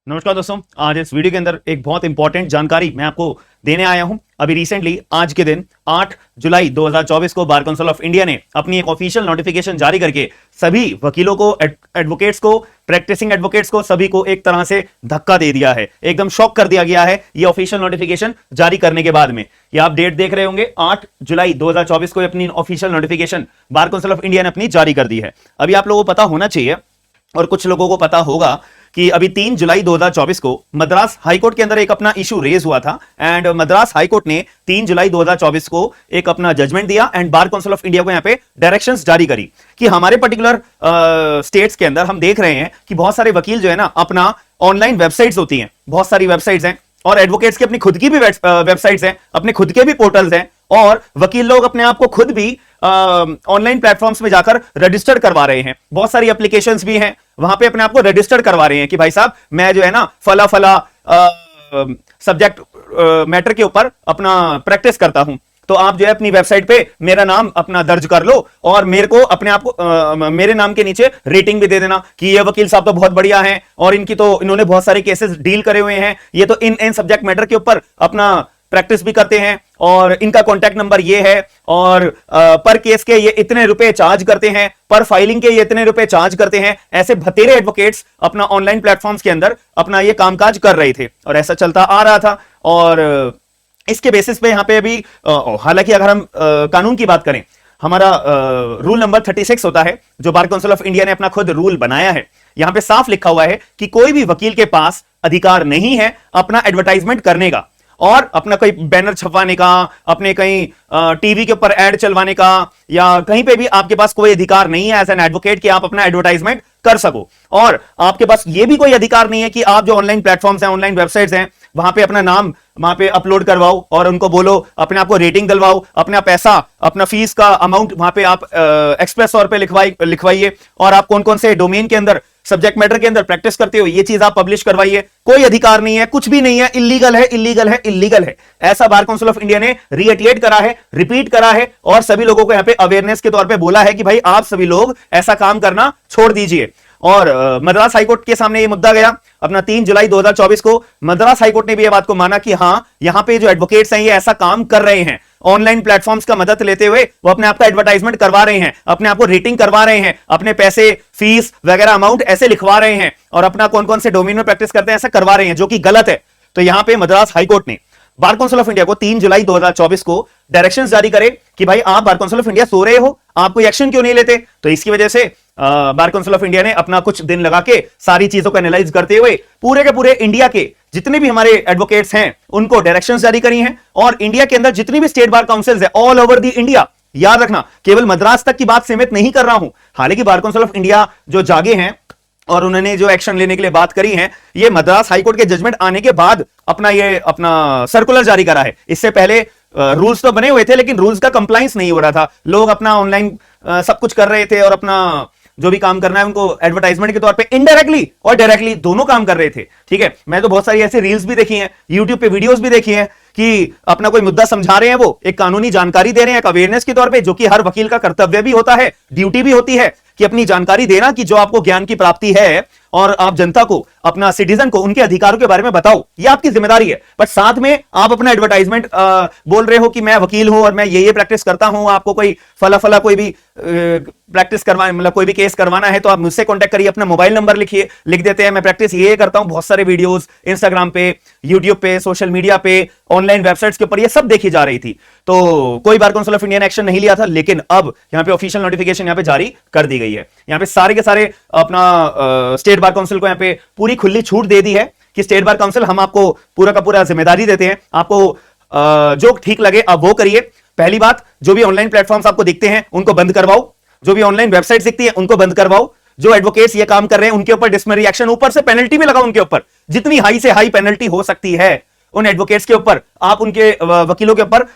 नमस्कार दोस्तों, आज इस वीडियो के अंदर एक बहुत इंपॉर्टेंट जानकारी मैं आपको देने आया हूं। अभी रिसेंटली आज के दिन 8 जुलाई 2024 को बार काउंसिल ऑफ इंडिया ने अपनी एक ऑफिशियल नोटिफिकेशन जारी करके सभी वकीलों को, एडवोकेट्स को, प्रैक्टिसिंग एडवोकेट्स को, सभी को एक तरह से धक्का दे दिया है। एकदम शॉक कर दिया गया है ये ऑफिशियल नोटिफिकेशन जारी करने के बाद में। ये आप डेट देख रहे होंगे, 8 जुलाई 2024 को अपनी official notification bar council of India ने अपनी जारी कर दी है। अभी आप लोगों को पता होना चाहिए और कुछ लोगों को पता होगा कि अभी 3 जुलाई 2024 को मद्रास हाईकोर्ट के अंदर एक अपना इशू रेज हुआ था एंड मद्रास हाईकोर्ट ने 3 जुलाई 2024 को एक अपना जजमेंट दिया and bar council of India को यहां पे डायरेक्शंस जारी करी कि हमारे पर्टिकुलर स्टेट्स के अंदर हम देख रहे हैं कि बहुत सारे वकील जो है ना, अपना ऑनलाइन वेबसाइट्स होती हैं, बहुत सारी वेबसाइट्स हैं और एडवोकेट्स की अपनी खुद की भी वेबसाइट्स हैं, अपने खुद के भी पोर्टल्स हैं और वकील लोग अपने आप को खुद भी ऑनलाइन प्लेटफॉर्म्स में जाकर रजिस्टर करवा रहे हैं। बहुत सारी एप्लीकेशंस भी हैं, वहां पे अपने आप को रजिस्टर करवा रहे हैं कि भाई साहब मैं जो है ना फला फला सब्जेक्ट मैटर के ऊपर अपना प्रैक्टिस करता हूं, तो आप जो है अपनी वेबसाइट पे मेरा नाम अपना दर्ज कर लो और मेरे को अपने आप को मेरे नाम के नीचे रेटिंग भी दे देना कि ये वकील साहब तो बहुत बढ़िया हैं और इन्होंने बहुत सारे केसेस डील करे हुए हैं, ये तो इन सब्जेक्ट मैटर के ऊपर अपना प्रैक्टिस भी करते हैं और इनका कॉन्टैक्ट नंबर ये है और पर केस के ये इतने रुपए चार्ज करते हैं, पर फाइलिंग के ये इतने रुपए चार्ज करते हैं। ऐसे बतेरे एडवोकेट्स अपना ऑनलाइन प्लेटफॉर्म्स के अंदर अपना ये कामकाज कर रहे थे और ऐसा चलता आ रहा था। और इसके बेसिस पे यहां पे अभी हालांकि अगर हम कानून की बात करें, हमारा रूल नंबर 36 होता है जो बार काउंसिल ऑफ इंडिया ने अपना खुद रूल बनाया है। यहां पे साफ लिखा हुआ है कि कोई भी वकील के पास अधिकार नहीं है अपना एडवर्टाइजमेंट करने का और अपना कोई बैनर छपवाने का, अपने कहीं टीवी के ऊपर एड चलवाने का, या कहीं पे भी आपके पास कोई अधिकार नहीं है एज एन एडवोकेट कि आप अपना एडवर्टाइजमेंट कर सको। और आपके पास ये भी कोई अधिकार नहीं है कि आप जो ऑनलाइन प्लेटफॉर्म्स हैं, ऑनलाइन वेबसाइट्स हैं, वहां पे अपना नाम वहां पे अपलोड करवाओ और उनको बोलो अपने आप को रेटिंग दिलवाओ, अपना पैसा, अपना फीस का अमाउंट वहां पे आप एक्सप्रेस तौर पे लिखवाइए और आप कौन कौन से डोमेन के अंदर, सब्जेक्ट मैटर के अंदर प्रैक्टिस करते हो ये चीज आप पब्लिश करवाइए। कोई अधिकार नहीं है, कुछ भी नहीं है, इल्लीगल है, इल्लीगल है, इल्लीगल है। ऐसा बार काउंसिल ऑफ इंडिया ने रिएटिएट करा है, रिपीट करा है और सभी लोगों को यहां पे अवेयरनेस के तौर पे बोला है कि भाई आप सभी लोग ऐसा काम करना छोड़ दीजिए। और मद्रास हाईकोर्ट के सामने ये मुद्दा गया अपना 3 जुलाई 2024 को। मद्रास हाईकोर्ट ने भी ये बात को माना कि हां, यहां पे जो एडवोकेट्स हैं ये ऐसा काम कर रहे हैं, ऑनलाइन प्लेटफॉर्म्स का मदद लेते हुए वो अपने आप का एडवर्टाइजमेंट करवा रहे हैं, अपने आप को रेटिंग करवा रहे हैं, अपने पैसे, फीस वगैरह अमाउंट ऐसे लिखवा रहे हैं और अपना कौन कौन से डोमेन में प्रैक्टिस करते हैं ऐसा करवा रहे हैं, जो कि गलत है। तो यहां पे मद्रास हाईकोर्ट ने बार काउंसिल ऑफ इंडिया को 3 जुलाई 2024 को डायरेक्शंस जारी करे कि भाई आप bar council of India so रहे हो, आप कोई एक्शन क्यों नहीं लेते। तो इसकी वजह से बार काउंसिल ऑफ इंडिया ने अपना कुछ दिन लगा के सारी चीजों को एनालाइज करते हुए पूरे के पूरे इंडिया के जितने भी हमारे एडवोकेट्स हैं उनको डायरेक्शंस जारी करी हैं और इंडिया के अंदर जितनी भी स्टेट बार काउंसिल्स है ऑल ओवर दी इंडिया, याद रखना केवल मद्रास तक की बात सीमित नहीं कर रहा हूं, हालांकि बार काउंसिल ऑफ इंडिया जो जागे हैं और उन्होंने जो एक्शन लेने के लिए बात करी है, ये मद्रास हाईकोर्ट के जजमेंट आने के बाद अपना सर्कुलर जारी करा है। इससे पहले रूल्स तो बने हुए थे लेकिन रूल्स का कंप्लायंस नहीं हो रहा था, लोग अपना ऑनलाइन सब कुछ कर रहे थे और अपना जो भी काम करना है उनको एडवर्टाइजमेंट के तौर पे इनडायरेक्टली और डायरेक्टली दोनों काम कर रहे थे। ठीक है, मैं तो बहुत सारी ऐसी रील्स भी देखी हैं, यूट्यूब पे वीडियोस भी देखी हैं कि अपना कोई मुद्दा समझा रहे हैं, वो एक कानूनी जानकारी दे रहे हैं, एक अवेयरनेस के तौर पे, जो कि हर वकील का कर्तव्य भी होता है, ड्यूटी भी होती है कि अपनी जानकारी देना कि जो आपको ज्ञान की प्राप्ति है और आप जनता को, अपना सिटीजन को उनके अधिकारों के बारे में बताओ, ये आपकी जिम्मेदारी है। बट साथ में आप अपना एडवर्टाइजमेंट बोल रहे हो कि मैं वकील हूं और मैं ये प्रैक्टिस करता हूं, आपको कोई फला कोई भी प्रैक्टिस करवाना, मतलब कोई भी केस करवाना है तो आप मुझसे कांटेक्ट करिए, अपना मोबाइल नंबर लिख देते हैं, मैं प्रैक्टिस ये करता हूं। बहुत सारे वीडियोस इंस्टाग्राम पे, यूट्यूब पे, सोशल मीडिया पे, ऑनलाइन वेबसाइट्स के ऊपर ये सब देखी जा रही थी। तो कोई बार काउंसिल ऑफ इंडिया ने एक्शन नहीं लिया था, लेकिन अब यहां पे ऑफिशियल नोटिफिकेशन यहां पे जारी कर दी गई है। यहां पे सारे के सारे अपना स्टेट बार काउंसिल को यहां पे पूरी खुली छूट दे दी है कि स्टेट बार काउंसिल हम आपको पूरा का पूरा जिम्मेदारी देते हैं, आपको जो ठीक लगे आप वो करिए। पहली बात, जो भी ऑनलाइन प्लेटफॉर्म्स आपको दिखते हैं उनको बंद करवाओ, जो भी ऑनलाइन वेबसाइट दिखती है उनको बंद करवाओ, जो एडवोकेट्स ये काम कर रहे हैं उनके ऊपर डिसिप्लिनरी एक्शन, ऊपर से पेनल्टी भी लगाओ उनके ऊपर, जितनी हाई से हाई पेनल्टी हो सकती है उन एडवोकेट्स के ऊपर, आप उनके वकीलों के ऊपर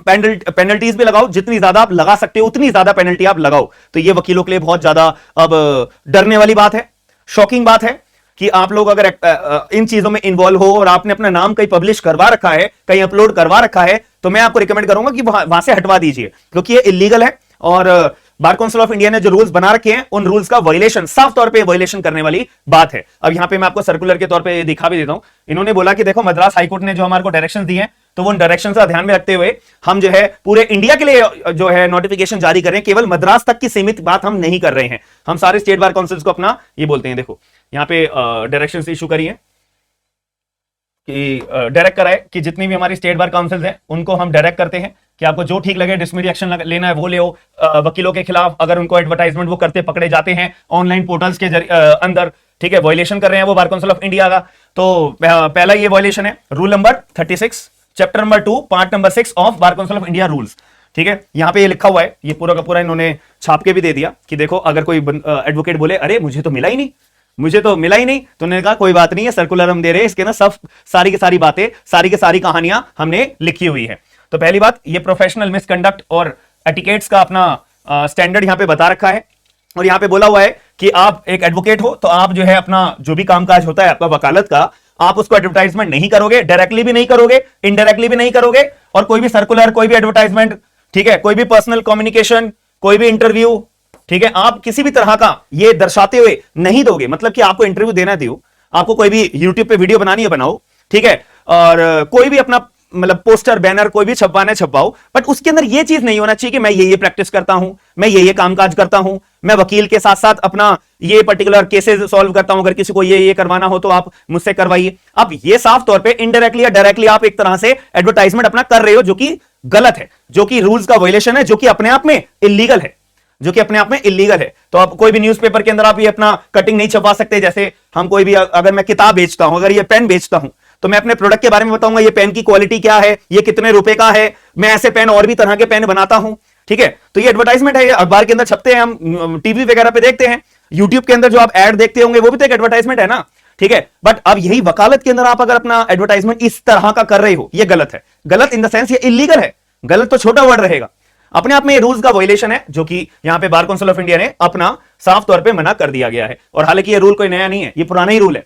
पेनल्टीज भी लगाओ, जितनी ज्यादा आप लगा सकते हो उतनी ज्यादा पेनल्टी आप लगाओ। तो ये वकीलों के लिए बहुत ज्यादा अब डरने वाली बात है, शॉकिंग बात है कि आप लोग अगर इन चीजों में इन्वॉल्व हो और आपने अपना नाम कहीं पब्लिश करवा रखा है, कहीं अपलोड करवा रखा है, तो मैं आपको रिकमेंड करूंगा कि वहां से हटवा दीजिए, क्योंकि ये इलीगल है और बार काउंसिल ऑफ इंडिया ने जो रूल्स बना रखे हैं उन रूल्स का वायलेशन, साफ तौर पे वायलेशन करने वाली बात है। अब यहां पे मैं आपको सर्कुलर के तौर पे दिखा भी देता हूं। इन्होंने बोला कि देखो मद्रास हाईकोर्ट ने जो हमारे को डायरेक्शंस दिए हैं, तो वो डायरेक्शन का ध्यान में रखते हुए हम जो है पूरे इंडिया के लिए जो है नोटिफिकेशन जारी कर रहे हैं। केवल मद्रास तक की सीमित बात हम नहीं कर रहे हैं, हम सारे स्टेट बार काउंसिल्स को अपना ये बोलते हैं। देखो यहां पे डायरेक्शंस इशू करी है कि डायरेक्ट कराए कि जितनी भी हमारी स्टेट बार काउंसिल्स हैं उनको हम डायरेक्ट करते हैं कि आपको जो ठीक लगे डिसमिनरी एक्शन लेना है वो ले। वकीलों के खिलाफ अगर उनको एडवर्टाइजमेंट वो करते पकड़े जाते हैं ऑनलाइन पोर्टल्स के अंदर, ठीक है, वायलेशन कर रहे हैं वो बार काउंसिल ऑफ इंडिया का। तो पहला ये वायलेशन है rule number 36 chapter number 2 part number 6 of bar council of India rules. ठीक है, यहां पे ये लिखा हुआ है, ये पूरा का पूरा इन्होंने छाप के भी दे दिया कि देखो अगर कोई एडवोकेट बोले अरे मुझे तो मिला ही नहीं, मुझे तो मिला ही नहीं, तो उन्होंने कहा कोई बात नहीं है, सर्कुलर हम दे रहे हैं, इसके ना सब सारी की सारी बातें, सारी की सारी कहानियां हमने लिखी हुई है। तो पहली बात, ये प्रोफेशनल मिसकंडक्ट और एटिकेट्स का अपना स्टैंडर्ड यहां पे बता रखा है। और यहां पे बोला हुआ है कि आप एक एडवोकेट हो तो आप जो है अपना जो भी कामकाज होता है आपका वकालत का, आप उसको एडवर्टाइजमेंट नहीं करोगे, डायरेक्टली भी नहीं करोगे, इनडायरेक्टली भी नहीं करोगे, और कोई भी सर्कुलर, कोई भी एडवर्टाइजमेंट, ठीक है, कोई भी पर्सनल कम्युनिकेशन, कोई भी इंटरव्यू, ठीक है, आप किसी भी तरह का ये दर्शाते हुए नहीं दोगे। मतलब कि आपको इंटरव्यू देना दियो, आपको कोई भी यूट्यूब पे वीडियो बनानी है बनाओ, ठीक है, और कोई भी अपना मतलब पोस्टर बैनर कोई भी छपवाना है छपवाओ, बट उसके अंदर ये चीज नहीं होना चाहिए कि मैं ये प्रैक्टिस करता हूं, मैं ये कामकाज करता हूं, मैं वकील के साथ साथ अपना ये पर्टिकुलर केसेस सॉल्व करता हूं, अगर किसी को ये करवाना हो तो आप मुझसे करवाइए। अब ये साफ तौर पे इनडायरेक्टली या डायरेक्टली आप एक तरह से एडवर्टाइजमेंट अपना कर रहे हो, जो कि गलत है, जो कि रूल्स का वायलेशन है, जो कि अपने आप में इलीगल है, जो कि अपने आप में इलीगल है। तो आप कोई भी न्यूज़पेपर के अंदर आप ये अपना कटिंग नहीं छपा सकते। जैसे हम कोई भी, अगर मैं किताब बेचता हूं, अगर ये पेन बेचता हूं, तो मैं अपने प्रोडक्ट के बारे में बताऊंगा, ये पेन की क्वालिटी क्या है, ये कितने रुपए का है, मैं ऐसे पेन और भी तरह के पेन बनाता हूं, ठीक है। तो ये एडवर्टाइजमेंट है, अखबार के अंदर छपते हैं, हम टीवी वगैरह पे देखते हैं, यूट्यूब के अंदर जो आप एड देखते होंगे वो भी तो एक एडवर्टाइजमेंट है ना, ठीक है। बट अब यही वकालत के अंदर आप अगर अपना एडवर्टाइजमेंट इस तरह का कर रहे हो, ये गलत है। गलत इन द सेंस ये इलीगल है, गलत तो छोटा वर्ड रहेगा, अपने आप में रूल्स का वायलेशन है, जो कि यहां पे बार काउंसिल ऑफ इंडिया ने अपना साफ तौर पे मना कर दिया गया है। और हालांकि ये रूल कोई नया नहीं है, ये पुराना ही रूल है,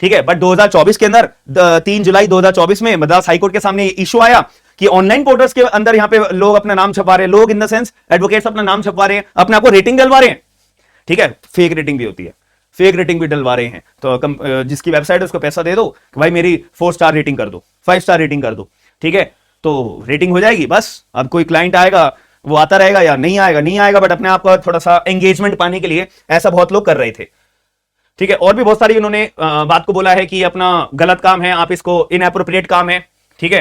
ठीक है। बट 2024 के अंदर 3 जुलाई 2024 में मद्रास हाईकोर्ट के सामने इशू आया कि ऑनलाइन पोर्टल्स के अंदर यहां पे लोग अपना नाम छपा रहे हैं, लोग इन द सेंस एडवोकेट्स अपना नाम छपवा रहे हैं, अपने आपको रेटिंग डलवा रहे हैं, ठीक है, फेक रेटिंग भी होती है, फेक रेटिंग भी डलवा रहे हैं। तो जिसकी वेबसाइट है उसको पैसा दे दो कि भाई मेरी 4 स्टार रेटिंग कर दो, 5 स्टार रेटिंग कर दो, ठीक है, तो रेटिंग हो जाएगी बस। अब कोई क्लाइंट आएगा वो आता रहेगा या नहीं आएगा नहीं आएगा, बट अपने आप का थोड़ा सा एंगेजमेंट पाने के लिए ऐसा बहुत लोग कर रहे थे, ठीक है। और भी बहुत सारी उन्होंने बात को बोला है कि अपना गलत काम है, आप इसको इनएप्रोप्रिएट काम है, ठीक है।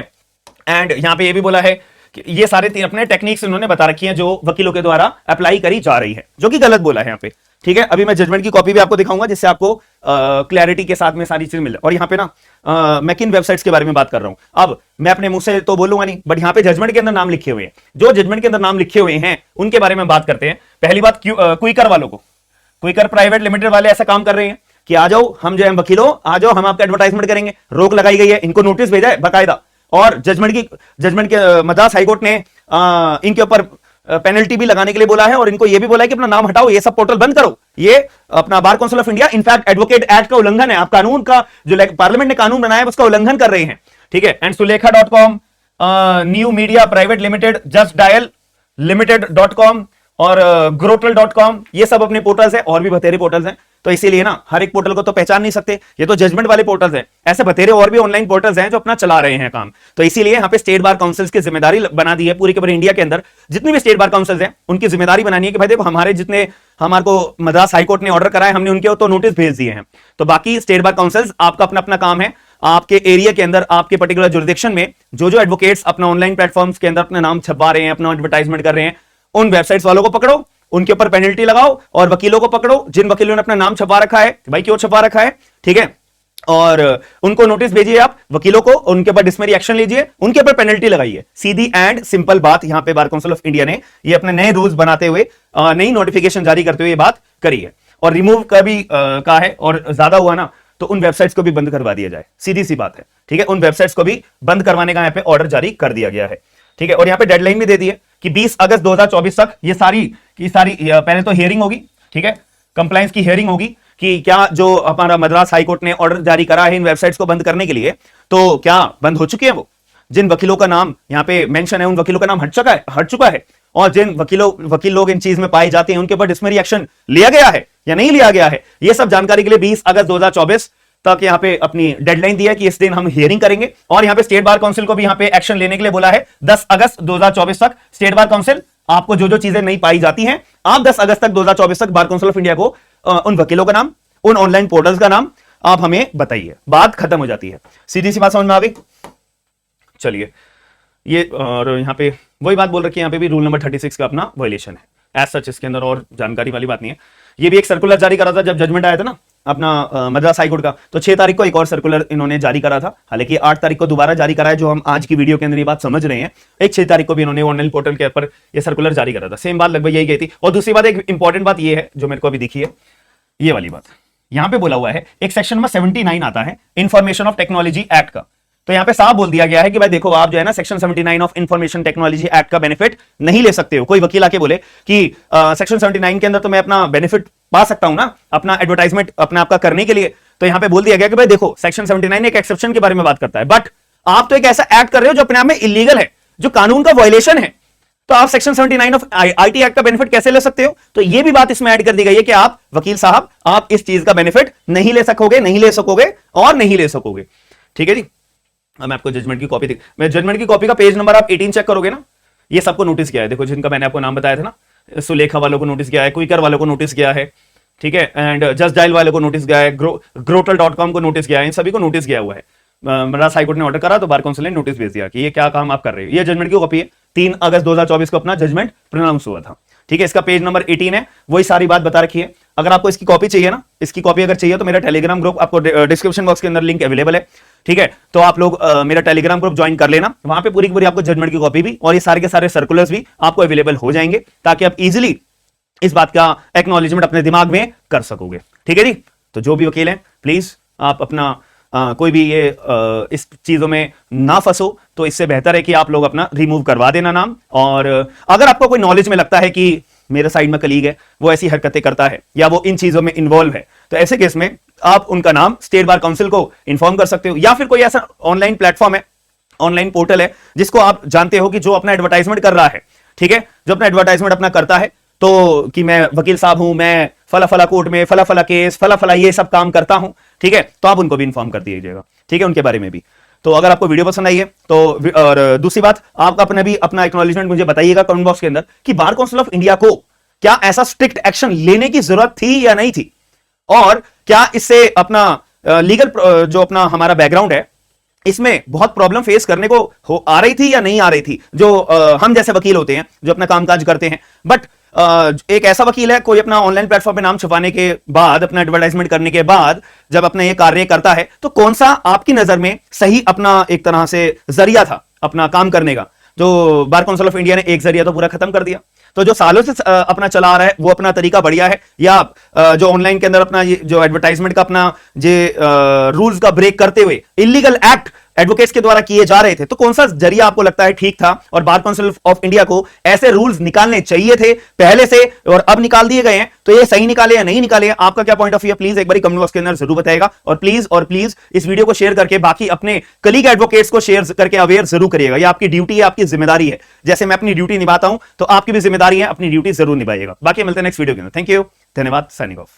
एंड यहां पे ये भी बोला है कि ये सारे अपने टेक्निक्स उन्होंने बता रखी हैं जो वकीलों के द्वारा अप्लाई करी जा रही है, जो कि गलत बोला है यहाँ पे, ठीक है। अभी मैं जजमेंट की कॉपी भी आपको दिखाऊंगा जिससे आपको क्लैरिटी के साथ में सारी चीज मिले। और यहाँ पे ना मैं किन वेबसाइट्स के बारे में बात कर रहा हूं, अब मैं अपने मुंह से तो बोलूंगा नहीं, बट यहाँ पे जजमेंट के अंदर नाम लिखे हुए हैं, जो जजमेंट के अंदर नाम लिखे हुए हैं उनके बारे में बात करते हैं। पहली बात, क्विकर वालों को, क्विकर प्राइवेट लिमिटेड वाले ऐसा काम कर रहे हैं कि आ जाओ, हम जो है वकीलों आ जाओ, हम आपका एडवर्टाइजमेंट करेंगे, रोक लगाई गई है, इनको नोटिस भेजा है बाकायदा। और जजमेंट के मद्रास हाईकोर्ट ने इनके ऊपर पेनल्टी भी लगाने के लिए बोला है, और इनको यह भी बोला है कि अपना नाम हटाओ, ये सब पोर्टल बंद करो, ये अपना bar council of India in fact advocate act का उल्लंघन है, आप कानून का जो पार्लियामेंट ने कानून बनाया है उसका उल्लंघन कर रहे हैं, ठीक है। And Sulekha dot com, new media private limited, just dial limited dot com और ग्रोटल.com, ये सब अपने पोर्टल्स हैं, और भी बतेरे पोर्टल्स हैं। तो इसीलिए ना हर एक पोर्टल को तो पहचान नहीं सकते, ये तो जजमेंट वाले पोर्टल्स हैं, ऐसे बतेरे और भी ऑनलाइन पोर्टल्स हैं जो अपना चला रहे हैं काम। तो इसीलिए यहाँ पे स्टेट बार काउंसिल्स की जिम्मेदारी बना दी है, पूरी के पूरे इंडिया के अंदर जितनी भी स्टेट बार काउंसिल्स हैं उनकी जिम्मेदारी बनानी है कि भाई देखो हमारे जितने हमारे को मद्रास हाईकोर्ट ने ऑर्डर कराए, हमने उनके तो नोटिस भेज दिए हैं, तो बाकी स्टेट बार काउंसिल्स आपका अपना अपना काम है, आपके एरिया के अंदर आपके पर्टिकुलर जुरिडिक्शन में जो एडवोकेट्स अपना ऑनलाइन प्लेटफॉर्म्स के अंदर अपना नाम छपवा रहे हैं, अपना एडवर्टाइजमेंट कर रहे हैं, उन वेबसाइट्स वालों को पकड़ो, उनके ऊपर पेनल्टी लगाओ, और वकीलों को पकड़ो जिन वकीलों ने अपना नाम छपा रखा है, भाई क्यों छपा रखा है, ठीक है, और उनको नोटिस भेजिए आप वकीलों को, उनके ऊपर डिसमिनरी एक्शन लीजिए, उनके ऊपर पेनल्टी लगाइए। सीधी एंड सिंपल बात यहां पे बार काउंसिल ऑफ इंडिया ने ये अपने नए रूल्स बनाते हुए, नई नोटिफिकेशन जारी करते हुए ये बात करी है। और रिमूव का भी कहा है, और ज्यादा हुआ ना तो उन वेबसाइट्स को भी बंद करवा दिया जाए, सीधी सी बात है, ठीक है। उन वेबसाइट्स को भी बंद करवाने का यहाँ पे ऑर्डर जारी कर दिया गया है, ठीक है। और यहाँ पे डेडलाइन भी दे दी है कि 20 अगस्त 2024 तक ये सारी पहले तो हियरिंग होगी, ठीक है, कंप्लायंस की हियरिंग होगी कि क्या जो हमारा मद्रास हाईकोर्ट ने ऑर्डर जारी करा है इन वेबसाइट्स को बंद करने के लिए, तो क्या बंद हो चुके हैं वो, जिन वकीलों का नाम यहाँ पे मेंशन है उन वकीलों का नाम हट चुका है और जिन वकील लोग इन चीज में पाए जाते हैं उनके ऊपर डिस्मिनरी एक्शन लिया गया है या नहीं लिया गया है, ये सब जानकारी के लिए 20 अगस्त 2024 तक यहाँ पे अपनी डेडलाइन दी है कि इस दिन हम हियरिंग करेंगे। और यहाँ पे स्टेट बार काउंसिल को भी यहाँ पे एक्शन लेने के लिए बोला है 10 अगस्त 2024 तक। स्टेट बार काउंसिल आपको जो जो चीजें नहीं पाई जाती हैं आप 10 अगस्त तक 2024 तक बार काउंसिल ऑफ इंडिया को उन वकीलों का नाम, उन ऑनलाइन पोर्टल्स का नाम आप हमें बताइए। बात खत्म हो जाती है, सीधी सी बात समझ में आ गई। चलिए ये और यहाँ पे वही बात बोल रखी है, यहाँ पे भी रूल नंबर 36 का अपना वायलेशन है। एज सच इसके अंदर और जानकारी वाली बात नहीं है। ये भी एक सर्कुलर जारी करा था जब जजमेंट आया था ना अपना मद्रास हाईकोर्ट का, तो 6 तारीख को एक और सर्कुलर इन्होंने जारी करा था। हालांकि 8 तारीख को दोबारा जारी करा है, जो हम आज की वीडियो के अंदर ये बात समझ रहे हैं। एक 6 तारीख को भी इन्होंने ऑनलाइन पोर्टल के ऊपर ये सर्कुलर जारी करा था। सेम बात लगभग यही गई थी। और दूसरी बात, एक इंपॉर्टेंट बात ये है जो मेरे को अभी दिखी है, ये वाली बात यहां पे बोला हुआ है, एक सेक्शन नंबर 79 आता है इंफॉर्मेशन ऑफ टेक्नोलॉजी एक्ट का। तो यहां पे साफ बोल दिया गया है कि भाई देखो आप जो है ना section 79 of information technology act का बेनिफिट नहीं ले सकते हो। कोई वकील आके बोले कि सेक्शन 79 के अंदर तो मैं अपना बेनिफिट पा सकता हूं ना अपना एडवर्टाइजमेंट अपना आपका करने के लिए, तो यहां पे बोल दिया गया कि भाई देखो सेक्शन 79 एक एक्सेप्शन के बारे में बात करता है, बट आप तो एक ऐसा एक्ट कर रहे हो जो अपने आप में इलीगल है, जो कानून का वायलेशन है, तो आप सेक्शन 79 ऑफ आईटी एक्ट का बेनिफिट कैसे ले सकते हो। तो ये भी बात इसमें ऐड कर दी गई है कि आप वकील साहब आप इस चीज का बेनिफिट नहीं ले सकोगे और नहीं ले सकोगे। ठीक है जी। अब मैं आपको जजमेंट की कॉपी मैं जजमेंट की कॉपी का पेज नंबर आप 18 चेक करोगे ना, ये सबको नोटिस किया है। देखो जिनका मैंने आपको नाम बताया था ना, सुलेखा वालों को नोटिस किया है, क्विकर वालों को नोटिस किया है, ठीक है, एंड जस्ट डायल वालों को नोटिस किया है, ग्रोटल.com को नोटिस किया है, इन सभी को नोटिस किया हुआ है। मद्रास हाईकोर्ट ने ऑर्डर करा तो बार काउंसिल ने नोटिस भेज दिया कि ये क्या काम आप कर रहे हो। ये जजमेंट की कॉपी है, 3 अगस्त 2024 को अपना जजमेंट प्रोनाउंस हुआ था। ठीक है, इसका पेज नंबर 18 है, वही सारी बात बता रखी है। अगर आपको इसकी कॉपी चाहिए ना, इसकी कॉपी अगर चाहिए तो मेरा टेलीग्राम ग्रुप आपको डिस्क्रिप्शन बॉक्स के अंदर लिंक अवेलेबल है। ठीक है, तो आप लोग मेरा टेलीग्राम ग्रुप ज्वाइन कर लेना, वहां पे पूरी की पूरी आपको जजमेंट की कॉपी भी और ये सारे के सारे सर्कुलर्स भी आपको अवेलेबल हो जाएंगे, ताकि आप इजीली इस बात का एक्नॉलेजमेंट अपने दिमाग में कर सकोगे। ठीक है जी। तो जो भी वकील हैं प्लीज आप अपना कोई भी ये इस चीजों में ना फंसो, तो इससे बेहतर है कि आप लोग अपना रिमूव करवा देना नाम। और अगर आपको कोई नॉलेज में लगता है कि मेरे साइड में कलीग है वो ऐसी हरकतें करता है या वो इन चीजों में इन्वॉल्व है, तो ऐसे केस में आप उनका नाम स्टेट बार काउंसिल को इन्फॉर्म कर सकते हो, या फिर कोई ऐसा ऑनलाइन प्लेटफॉर्म है, ऑनलाइन पोर्टल है जिसको आप जानते हो कि जो अपना एडवर्टाइजमेंट कर रहा है, ठीक है, जो अपना एडवर्टाइजमेंट अपना करता है, तो कि मैं वकील साहब हूं, मैं फला फला कोर्ट में फला फला केस फला फला ये सब काम करता हूं, ठीक है, तो आप उनको भी इन्फॉर्म कर दीजिएगा। ठीक है, उनके बारे में भी। तो अगर आपको वीडियो पसंद आई है तो, और दूसरी बात, आप अपना एक्नॉलेजमेंट मुझे बताइएगा कमेंट बॉक्स के अंदर कि बार काउंसिल ऑफ इंडिया को क्या ऐसा स्ट्रिक्ट एक्शन लेने की जरूरत थी या नहीं थी, और क्या इससे अपना लीगल जो अपना हमारा बैकग्राउंड है इसमें बहुत प्रॉब्लम फेस करने को आ रही थी या नहीं आ रही थी। जो हम जैसे वकील होते हैं जो अपना कामकाज करते हैं, बट एक ऐसा वकील है कोई अपना ऑनलाइन प्लेटफॉर्म पे नाम छुपाने के बाद, अपना एडवर्टाइजमेंट करने के बाद जब अपना ये कार्य करता है, तो कौन सा आपकी नजर में सही अपना एक तरह से जरिया था अपना काम करने का। जो बार काउंसिल ऑफ इंडिया ने एक जरिया तो पूरा खत्म कर दिया, तो जो सालों से अपना चला आ रहा है वो अपना तरीका बढ़िया है, या जो ऑनलाइन के अंदर अपना ये जो एडवर्टाइजमेंट का अपना जे रूल्स का ब्रेक करते हुए इलीगल एक्ट एडवोकेट्स के द्वारा किए जा रहे थे, तो कौन सा जरिया आपको लगता है ठीक था। और बार काउंसिल ऑफ इंडिया को ऐसे रूल्स निकालने चाहिए थे पहले से, और अब निकाल दिए गए हैं, तो ये सही निकाले या नहीं निकाले, आपका क्या पॉइंट ऑफ व्यू है, प्लीज एक बार कमेंट बॉक्स के अंदर जरूर बताएगा। और प्लीज इस वीडियो को शेयर करके बाकी अपने कलीग एडवोकेट्स को शेयर करके अवेयर जरूर करिएगा। ये आपकी ड्यूटी है, आपकी जिम्मेदारी है। जैसे मैं अपनी ड्यूटी निभाता हूं तो आपकी भी जिम्मेदारी है, अपनी ड्यूटी जरूर निभाइएगा। बाकी मिलते हैं नेक्स्ट वीडियो के अंदर। थैंक यू, धन्यवाद, साइनिंग ऑफ।